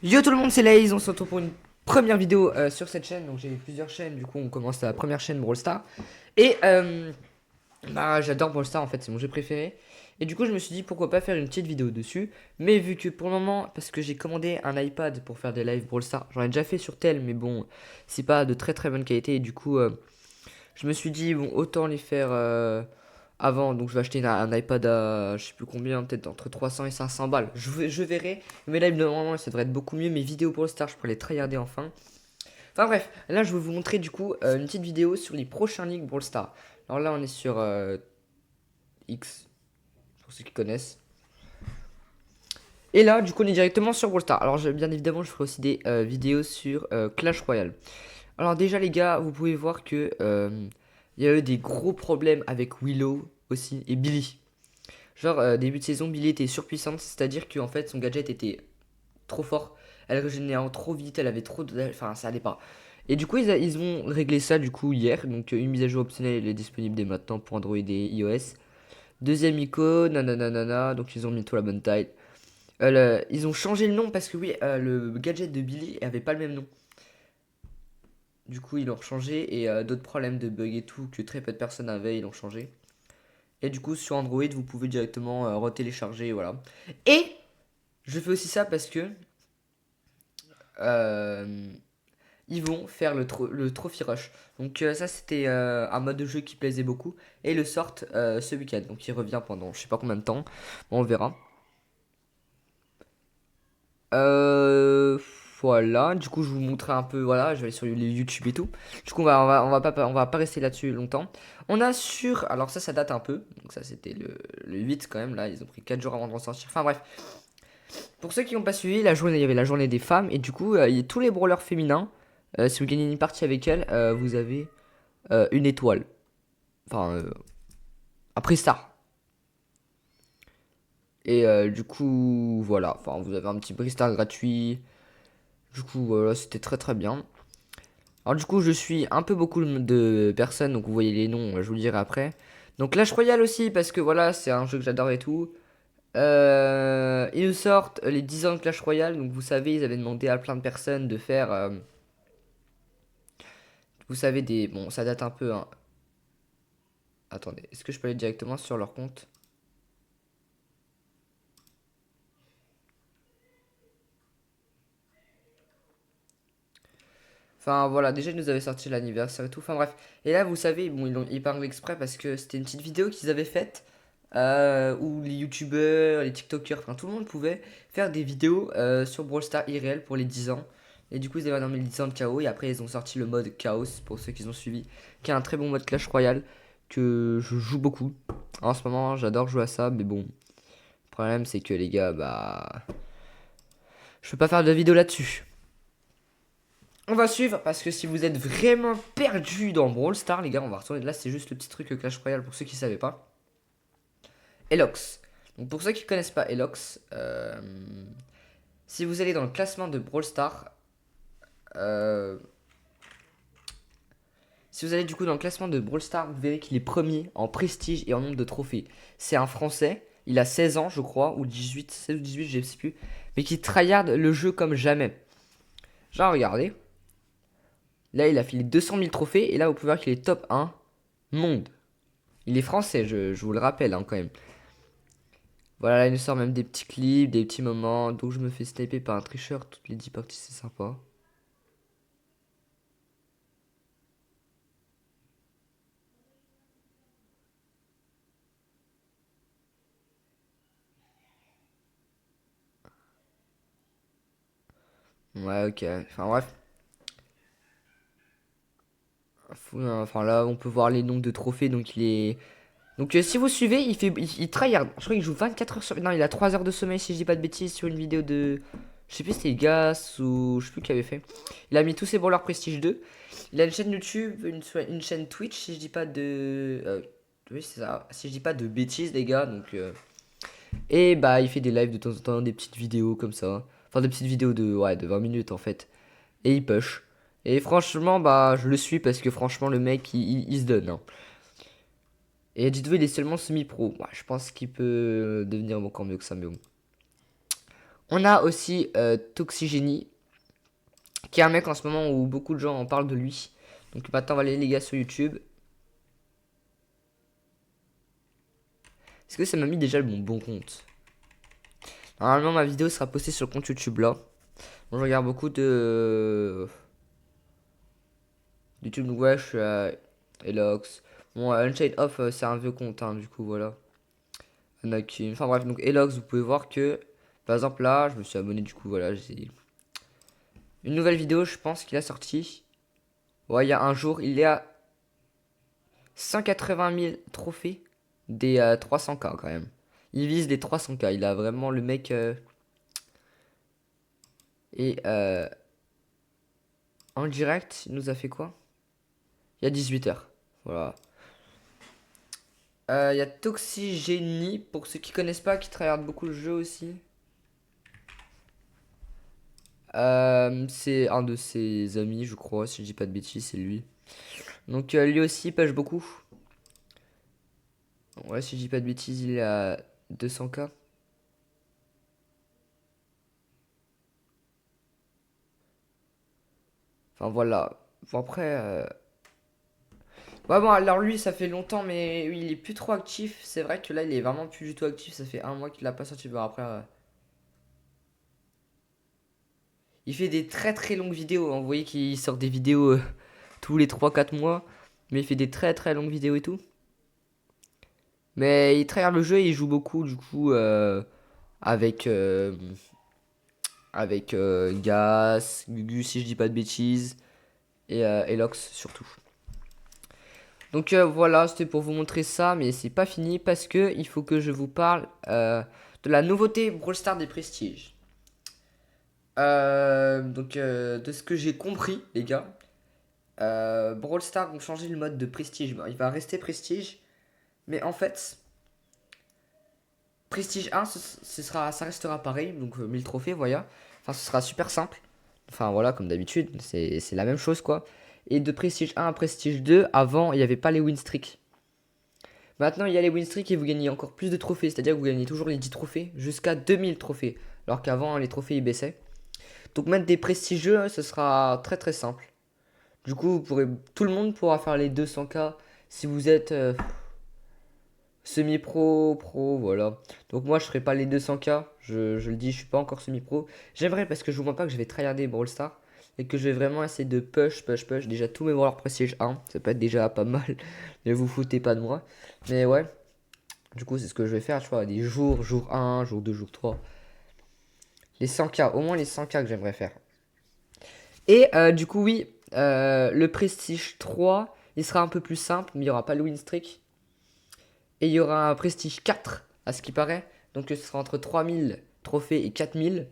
Yo tout le monde, c'est Laze, on se retrouve pour une première vidéo sur cette chaîne. Donc j'ai plusieurs chaînes, du coup on commence la première chaîne Brawl Stars. Et bah j'adore Brawl Stars en fait, c'est mon jeu préféré. Et du coup je me suis dit pourquoi pas faire une petite vidéo dessus. Mais vu que pour le moment, parce que j'ai commandé un iPad pour faire des lives Brawl Stars, j'en ai déjà fait sur tel, mais bon, c'est pas de très très bonne qualité. Et du coup je me suis dit bon autant les faire avant. Donc je vais acheter un iPad à je sais plus combien, peut-être entre 300 et 500 balles. Je verrai. Mais là normalement ça devrait être beaucoup mieux. Mes vidéos pour le Star je pourrais les tryharder enfin. Enfin bref, là je vais vous montrer du coup une petite vidéo sur les prochains League Brawl Stars. Alors là on est sur X, pour ceux qui connaissent. Et là du coup on est directement sur Brawl Stars. Alors bien évidemment je ferai aussi des vidéos sur Clash Royale. Alors déjà les gars, vous pouvez voir que il y a eu des gros problèmes avec Willow aussi et Billy. Genre début de saison, Billy était surpuissante, c'est-à-dire que en fait son gadget était trop fort. Elle régénérait trop vite, elle avait trop de... Enfin ça allait pas. Et du coup ils ont réglé ça du coup hier. Donc une mise à jour optionnelle elle est disponible dès maintenant pour Android et iOS. Deuxième icône, nanana, donc ils ont mis tout la bonne taille. Ils ont changé le nom parce que oui, le gadget de Billy avait pas le même nom. Du coup, ils l'ont changé et d'autres problèmes de bug et tout que très peu de personnes avaient, ils l'ont changé. Et du coup, sur Android, vous pouvez directement retélécharger, voilà. Et je fais aussi ça parce que euh, ils vont faire le Trophy Rush. Donc ça, c'était un mode de jeu qui plaisait beaucoup. Et ils le sortent ce week-end. Donc il revient pendant je sais pas combien de temps. Bon, on verra. Euh, voilà, du coup je vous montrer un peu, voilà, je vais aller sur les YouTube et tout. Du coup on va pas rester là-dessus longtemps. On a sur, alors ça date un peu, donc ça c'était le 8 quand même, là ils ont pris 4 jours avant de ressortir. Enfin bref, pour ceux qui n'ont pas suivi, la journée, il y avait la journée des femmes, et du coup il y a tous les brawlers féminins, si vous gagnez une partie avec elles, vous avez une étoile. Enfin, un prix-star. Et du coup, voilà, enfin vous avez un petit prix-star gratuit. Du coup, voilà, c'était très très bien. Alors du coup, je suis un peu beaucoup de personnes, donc vous voyez les noms, je vous le dirai après. Donc Clash Royale aussi, parce que voilà, c'est un jeu que j'adore et tout. Ils nous sortent les 10 ans de Clash Royale, donc vous savez, ils avaient demandé à plein de personnes de faire, vous savez, des... Bon, ça date un peu, hein. Attendez, est-ce que je peux aller directement sur leur compte? Enfin voilà, déjà ils nous avaient sorti l'anniversaire et tout, enfin bref. Et là, vous savez, bon, ils parlent exprès parce que c'était une petite vidéo qu'ils avaient faite. Où les youtubeurs, les tiktokers, enfin tout le monde pouvait faire des vidéos sur Brawl Stars IRL pour les 10 ans. Et du coup ils avaient nommé les 10 ans de chaos et après ils ont sorti le mode chaos pour ceux qui ont suivi, qui est un très bon mode Clash Royale que je joue beaucoup. En ce moment j'adore jouer à ça, mais bon, le problème c'est que les gars, bah... Je peux pas faire de vidéo là-dessus. On va suivre parce que si vous êtes vraiment perdu dans Brawl Stars, les gars, on va retourner. Là, c'est juste le petit truc Clash Royale pour ceux qui ne savaient pas. Elox. Donc, pour ceux qui ne connaissent pas Elox, si vous allez dans le classement de Brawl Stars, euh, si vous allez du coup dans le classement de Brawl Stars, vous verrez qu'il est premier en prestige et en nombre de trophées. C'est un Français, il a 16 ans, je crois, ou 18, 16 ou 18, je ne sais plus, mais qui tryhard le jeu comme jamais. Genre, regardez. Là, il a filé 200 000 trophées et là, vous pouvez voir qu'il est top 1 monde. Il est français, je vous le rappelle hein, quand même. Voilà, là il nous sort même des petits clips, des petits moments. Donc je me fais sniper par un tricheur toutes les 10 parties, c'est sympa. Ouais, ok. Enfin bref. Enfin là, on peut voir les nombres de trophées. Donc il est. Donc si vous suivez, il tryhard. Je crois qu'il joue 24 heures sur. Non, il a 3 heures de sommeil si je dis pas de bêtises sur une vidéo de. Je sais plus si c'était Gas ou je sais plus qui avait fait. Il a mis tous ses brawlers Prestige 2. Il a une chaîne YouTube, une chaîne Twitch si je dis pas de. Oui, c'est ça. Si je dis pas de bêtises, les gars. Donc. Et bah, il fait des lives de temps en temps, des petites vidéos comme ça. Enfin, des petites vidéos de, ouais, de 20 minutes en fait. Et il push. Et franchement, bah, je le suis parce que franchement, le mec, il se donne, hein. Et dites-vous, il est seulement semi-pro. Ouais, je pense qu'il peut devenir encore mieux que ça, mais bon. On a aussi Toxygenie, qui est un mec en ce moment où beaucoup de gens en parlent de lui. Donc maintenant, on va aller les gars sur YouTube. Est-ce que ça m'a mis déjà mon bon compte? Normalement, ma vidéo sera postée sur le compte YouTube là. Bon, je regarde beaucoup de YouTube. Donc ouais, je suis à Elox. Bon, Unshade Off, c'est un vieux compte, hein, du coup, voilà. Anakin. Enfin bref, donc Elox, vous pouvez voir que, par exemple là, je me suis abonné, du coup, voilà, j'ai une nouvelle vidéo, je pense qu'il a sorti. Ouais, il y a un jour, il est à 180 000 trophées des 300K quand même. Il vise les 300K, il a vraiment le mec. Et en direct, il nous a fait quoi? Il y a 18 heures. Voilà. Il y a Toxygenie, pour ceux qui connaissent pas, qui regardent beaucoup le jeu aussi. C'est un de ses amis, je crois, si je dis pas de bêtises, c'est lui. Donc lui aussi, il pêche beaucoup. Ouais, si je dis pas de bêtises, il est à 200K. Enfin voilà. Bon, après. Ouais, bon, alors lui, ça fait longtemps, mais oui, il est plus trop actif. C'est vrai que là, il est vraiment plus du tout actif. Ça fait un mois qu'il a pas sorti. Bon, après, il fait des très très longues vidéos, hein. Vous voyez qu'il sort des vidéos tous les 3 4 mois. Mais il fait des très très longues vidéos et tout. Mais il travaille le jeu et il joue beaucoup, du coup, avec, Gas, Gugu, si je dis pas de bêtises. Et Elox, surtout. Donc voilà, c'était pour vous montrer ça, mais c'est pas fini parce que il faut que je vous parle de la nouveauté Brawl Stars des Prestiges. De ce que j'ai compris, les gars, Brawl Stars vont changer le mode de Prestige. Bon, il va rester Prestige, mais en fait, Prestige 1, ça restera pareil, donc 1000 trophées, voilà. Enfin, ce sera super simple. Enfin, voilà, comme d'habitude, c'est la même chose, quoi. Et de Prestige 1 à Prestige 2, avant, il n'y avait pas les win streaks. Maintenant, il y a les win streaks et vous gagnez encore plus de trophées. C'est-à-dire que vous gagnez toujours les 10 trophées jusqu'à 2000 trophées. Alors qu'avant, les trophées, ils baissaient. Donc mettre des prestigieux, ce sera très très simple. Du coup, tout le monde pourra faire les 200K si vous êtes semi-pro, pro, voilà. Donc moi, je ferai pas les 200K. Je le dis, je suis pas encore semi-pro. J'aimerais parce que je vous vois pas que je vais tryharder Brawl Stars. Et que je vais vraiment essayer de push. Déjà, tous mes brawlers prestige 1. Ça peut être déjà pas mal. Ne vous foutez pas de moi. Mais ouais. Du coup, c'est ce que je vais faire, tu vois, des jours, jour 1, jour 2, jour 3. Les 100K, au moins les 100K que j'aimerais faire. Et du coup, oui, le Prestige 3, il sera un peu plus simple, mais il n'y aura pas le win streak. Et il y aura un Prestige 4, à ce qui paraît. Donc ce sera entre 3000 trophées et 4000.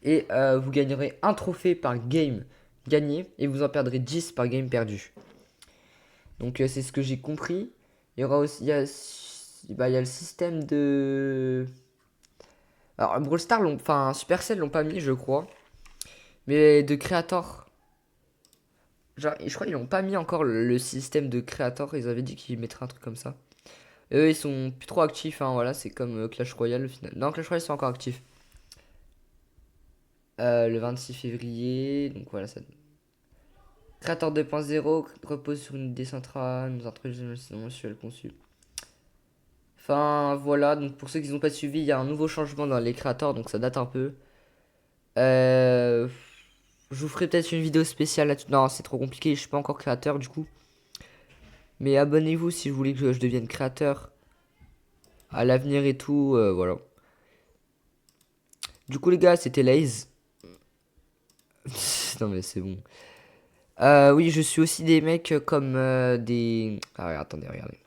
Et vous gagnerez un trophée par game gagné, et vous en perdrez 10 par game perdu. Donc c'est ce que j'ai compris. Il y aura aussi, il y a le système de... Alors, Brawl Stars, enfin, Supercell l'ont pas mis, je crois. Mais de Creator. Genre, je crois qu'ils n'ont pas mis encore le système de Creator. Ils avaient dit qu'ils mettraient un truc comme ça. Et eux, ils sont plus trop actifs, hein, voilà, c'est comme Clash Royale au final. Non, Clash Royale, ils sont encore actifs. Le 26 février, donc voilà, ça. Creator 2.0 repose sur une idée centrale, nous introduisons mensuel conçu. Enfin, voilà, donc pour ceux qui n'ont pas suivi, il y a un nouveau changement dans les créateurs, donc ça date un peu. Euh, je vous ferai peut-être une vidéo spéciale là-dessus. Non, c'est trop compliqué, je suis pas encore créateur du coup. Mais abonnez-vous si vous voulez que je devienne créateur à l'avenir et tout, voilà. Du coup les gars, c'était Laze. Non mais c'est bon. Oui, je suis aussi des mecs comme des... Ah, attendez, regardez.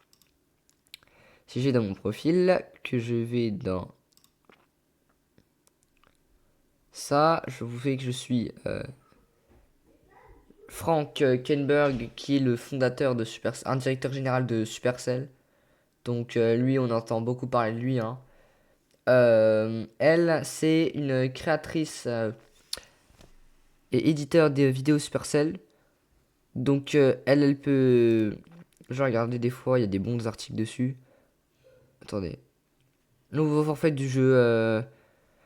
Si j'ai dans mon profil, que je vais dans ça, je vous fais que je suis Frank Kenberg, qui est le fondateur de Supercell, un directeur général de Supercell. Donc lui, on entend beaucoup parler de lui, hein. Elle, c'est une créatrice et éditeur de vidéos Supercell. Donc elle peut... Genre, regardez, des fois, il y a des bons articles dessus. Attendez. Nouveau forfait du jeu.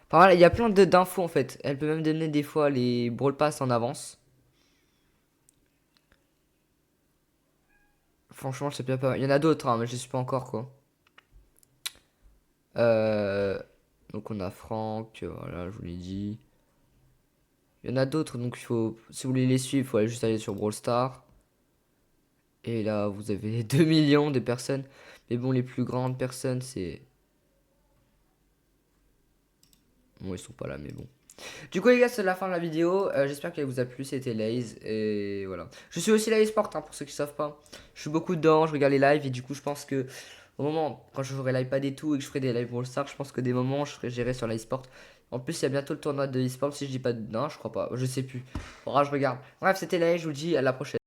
Enfin voilà, il y a plein d'infos en fait. Elle peut même donner des fois les Brawl Pass en avance. Franchement, c'est bien pas. Il y en a d'autres, hein, mais je sais pas encore quoi. Euh, Donc on a Franck, voilà, je vous l'ai dit. Il y en a d'autres, donc il faut, si vous voulez les suivre, il faut aller juste aller sur Brawl Stars. Et là, vous avez 2 millions de personnes. Mais bon, les plus grandes personnes, c'est... Bon, ils sont pas là, mais bon. Du coup, les gars, c'est la fin de la vidéo. J'espère qu'elle vous a plu. C'était Laze. Et voilà. Je suis aussi Laze Sport, hein, pour ceux qui savent pas. Je suis beaucoup dedans, je regarde les lives. Et du coup, je pense que au moment, quand je ferai l'iPad et tout, et que je ferai des lives Brawl Stars, je pense que des moments, je ferai gérer sur l'e-sport. En plus, il y a bientôt le tournoi de e-sport. Si je dis pas de. Non, je crois pas. Je sais plus. Faudra que je regarde. Bref, c'était Laze. Je vous dis à la prochaine.